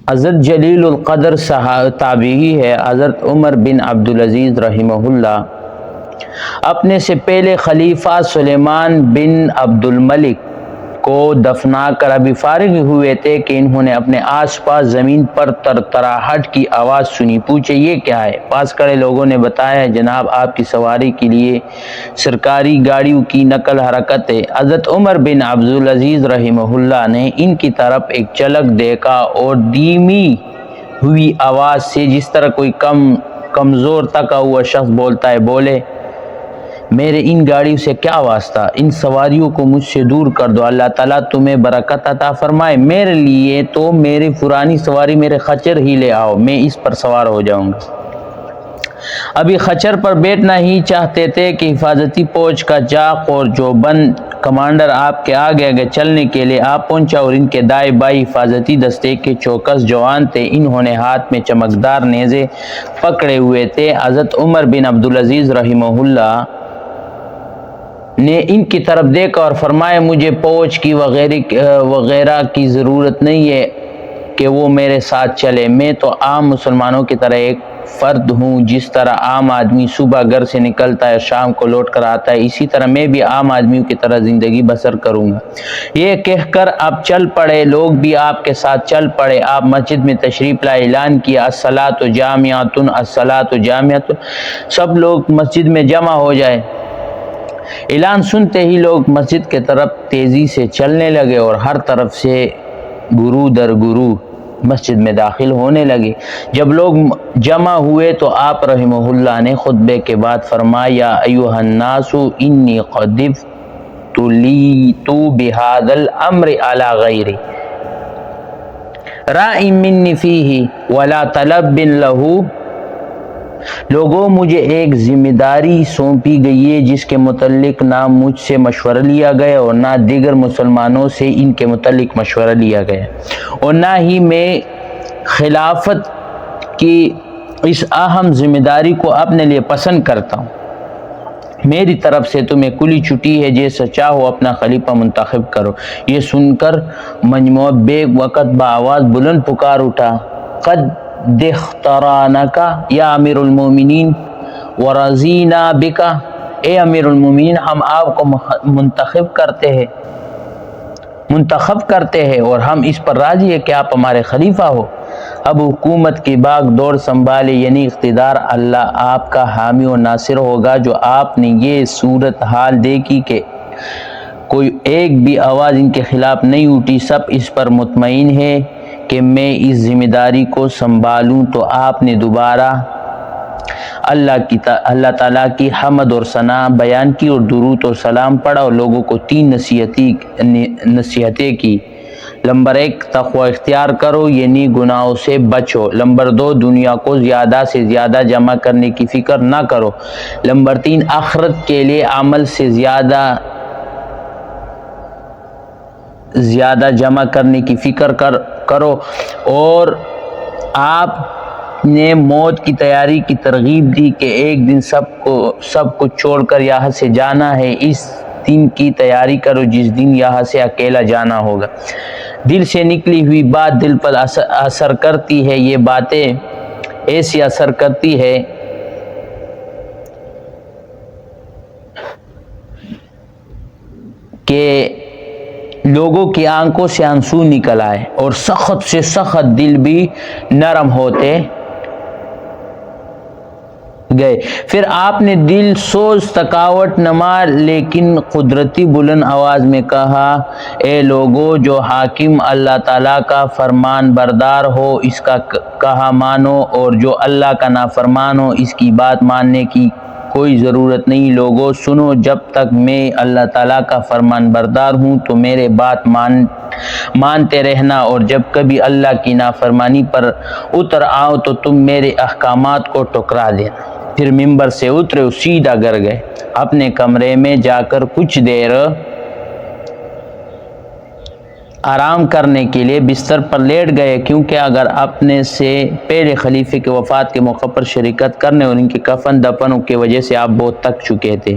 حضرت جلیل القدر تابعی ہے، حضرت عمر بن عبدالعزیز رحمہ اللہ اپنے سے پہلے خلیفہ سلیمان بن عبد الملک کو دفنا کر ابھی فارغ ہوئے تھے کہ انہوں نے اپنے آس پاس زمین پر ترتراہٹ کی آواز سنی۔ پوچھے یہ کیا ہے؟ پاس کھڑے لوگوں نے بتایا جناب آپ کی سواری کے لیے سرکاری گاڑیوں کی نقل حرکت ہے۔ حضرت عمر بن عبدالعزیز رحمہ اللہ نے ان کی طرف ایک جھلک دیکھا اور دھیمی ہوئی آواز سے جس طرح کوئی کمزور تھکا ہوا شخص بولتا ہے بولے، میرے ان گاڑیوں سے کیا واسطہ؟ ان سواریوں کو مجھ سے دور کر دو، اللہ تعالیٰ تمہیں برکت عطا فرمائے۔ میرے لیے تو میری پرانی سواری میرے خچر ہی لے آؤ، میں اس پر سوار ہو جاؤں گا۔ ابھی خچر پر بیٹھنا ہی چاہتے تھے کہ حفاظتی فوج کا جاق اور جو بند کمانڈر آپ کے آگے آگے چلنے کے لیے آپ پہنچا اور ان کے دائیں بائیں حفاظتی دستے کے چوکس جوان تھے، انہوں نے ہاتھ میں چمکدار نیزے پکڑے ہوئے تھے۔ حضرت عمر بن عبدالعزیز رحمہ اللہ نے ان کی طرف دیکھا اور فرمایا مجھے فوج کی وغیرہ کی ضرورت نہیں ہے کہ وہ میرے ساتھ چلے، میں تو عام مسلمانوں کی طرح ایک فرد ہوں، جس طرح عام آدمی صبح گھر سے نکلتا ہے شام کو لوٹ کر آتا ہے، اسی طرح میں بھی عام آدمیوں کی طرح زندگی بسر کروں گا۔ یہ کہہ کر آپ چل پڑے، لوگ بھی آپ کے ساتھ چل پڑے۔ آپ مسجد میں تشریف لائے، اعلان کیا الصلاۃ جامعۃ الصلاۃ جامعۃ، سب لوگ مسجد میں جمع ہو جائے۔ اعلان سنتے ہی لوگ مسجد کے طرف تیزی سے چلنے لگے اور ہر طرف سے گرو در گرو مسجد میں داخل ہونے لگے۔ جب لوگ جمع ہوئے تو آپ رحمہ اللہ نے خطبے کے بعد فرمایا یا ایھا الناس انی قد ابتلیت بھذا الامر علی غیری راع منی فیہ ولا طلب لہ، لوگوں مجھے ایک ذمہ داری سونپی گئی ہے جس کے متعلق نہ مجھ سے مشورہ لیا گیا اور نہ دیگر مسلمانوں سے ان کے متعلق مشورہ لیا گیا، اور نہ ہی میں خلافت کی اس اہم ذمہ داری کو اپنے لیے پسند کرتا ہوں۔ میری طرف سے تمہیں کھلی چھٹی ہے، جیسا چاہو اپنا خلیفہ منتخب کرو۔ یہ سن کر مجموعہ بیک وقت بآواز بلند پکار اٹھا قد اخترناک یا امیر المومنین ورضینا بک، اے امیر المومنین ہم آپ کو منتخب کرتے ہیں اور ہم اس پر راضی ہے کہ آپ ہمارے خلیفہ ہو۔ اب حکومت کی باغ دوڑ سنبھالے، یعنی اقتدار اللہ آپ کا حامی و ناصر ہوگا۔ جو آپ نے یہ صورتحال دیکھی کہ کوئی ایک بھی آواز ان کے خلاف نہیں اٹھی، سب اس پر مطمئن ہے کہ میں اس ذمہ داری کو سنبھالوں، تو آپ نے دوبارہ اللہ تعالیٰ کی حمد اور ثنا بیان کی اور درود و سلام پڑھا اور لوگوں کو 3 نصیحتیں کی۔ نمبر 1 تقوی اختیار کرو، یعنی گناہوں سے بچو۔ نمبر 2 دنیا کو زیادہ سے زیادہ جمع کرنے کی فکر نہ کرو۔ نمبر 3 آخرت کے لیے عمل سے زیادہ جمع کرنے کی فکر کرو، اور آپ نے موت کی تیاری کی ترغیب دی کہ ایک دن سب کچھ چھوڑ کر یہاں سے جانا ہے۔ اس دن کی تیاری کرو جس دن یہاں سے اکیلا جانا ہوگا۔ دل سے نکلی ہوئی بات دل پر اثر کرتی ہے، یہ باتیں ایسی اثر کرتی ہے کہ لوگوں کی آنکھوں سے آنسو نکل آئے اور سخت سے سخت دل بھی نرم ہوتے گئے۔ پھر آپ نے دل سوز تھکاوٹ نما لیکن قدرتی بلند آواز میں کہا اے لوگو، جو حاکم اللہ تعالیٰ کا فرمان بردار ہو اس کا کہا مانو، اور جو اللہ کا نافرمان ہو اس کی بات ماننے کی کوئی ضرورت نہیں۔ لوگوں سنو، جب تک میں اللہ تعالیٰ کا فرمان بردار ہوں تو میرے بات مانتے رہنا، اور جب کبھی اللہ کی نافرمانی پر اتر آؤ تو تم میرے احکامات کو ٹکرا دینا۔ پھر ممبر سے اترے اور سیدھا گھر گئے۔ اپنے کمرے میں جا کر کچھ دیر آرام کرنے کے لیے بستر پر لیٹ گئے، کیونکہ اگر اپنے سے پہلے خلیفے کے وفات کے موقع پر شرکت کرنے اور ان کے کفن دفنوں کی وجہ سے آپ بہت تھک چکے تھے۔